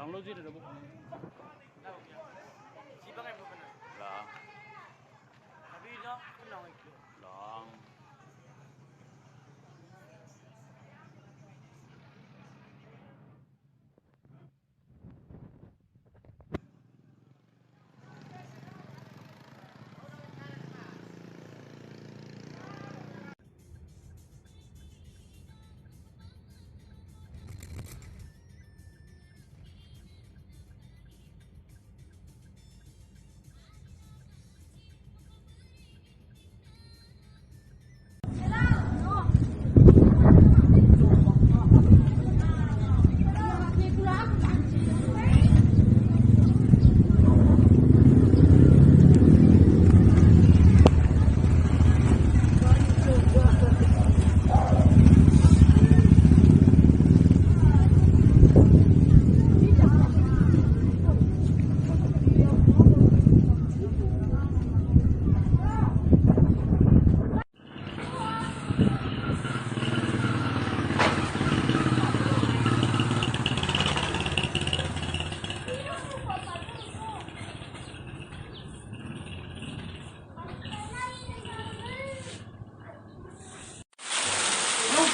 Orang lo sih udah bukan. Si bang yang bukan. Lah. Tapi dah kenal itu. Lang.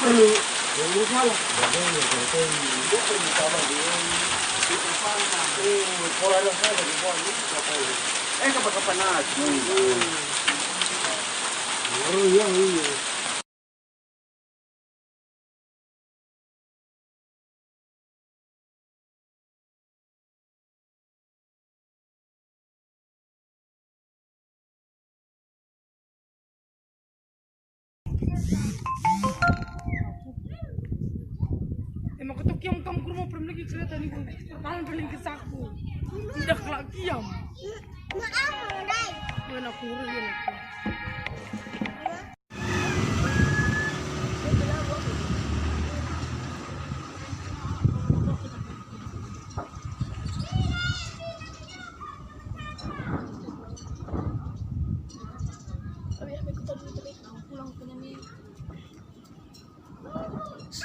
Perlu salah. Itu perlu salah dia. Itu salah. Kalau ada saya dari bawah itu apa ini? Kapan-kapan aja. Oh iya iya. Emang ketuk yang kamu ke rumah pernah lagi cerita nih perkalan paling kesaku. Tidak kelak kiam. Maaf, Dai. Mana kurus ya nak.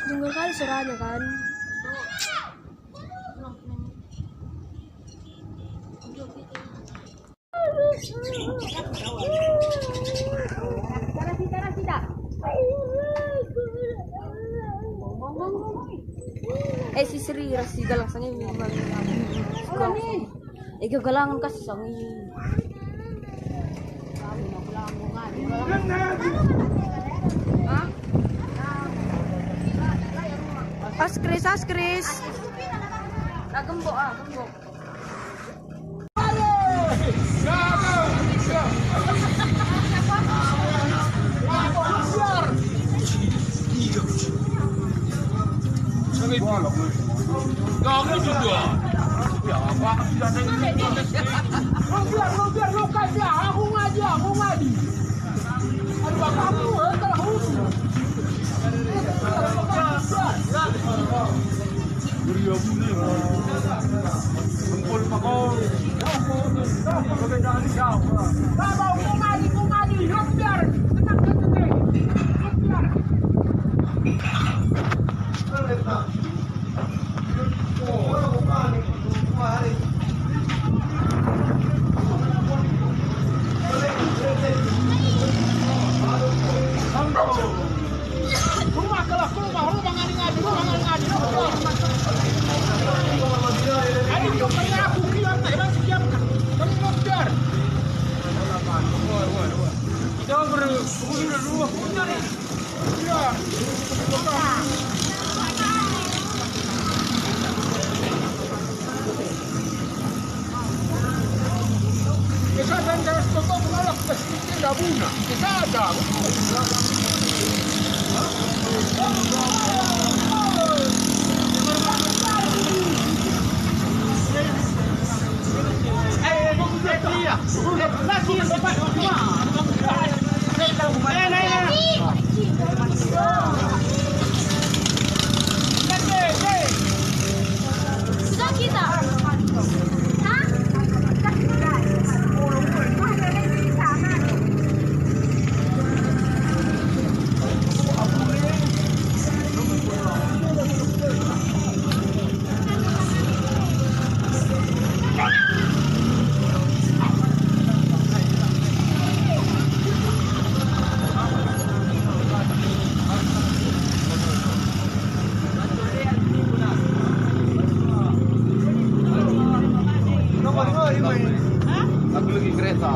Dengar kali suaranya kan. Si Sri rasi galang sange memang. Galangan kasih sange. Askris. Gembok gembok. Aku ngaji. Aduh, kamu kalau Aku lagi kereta.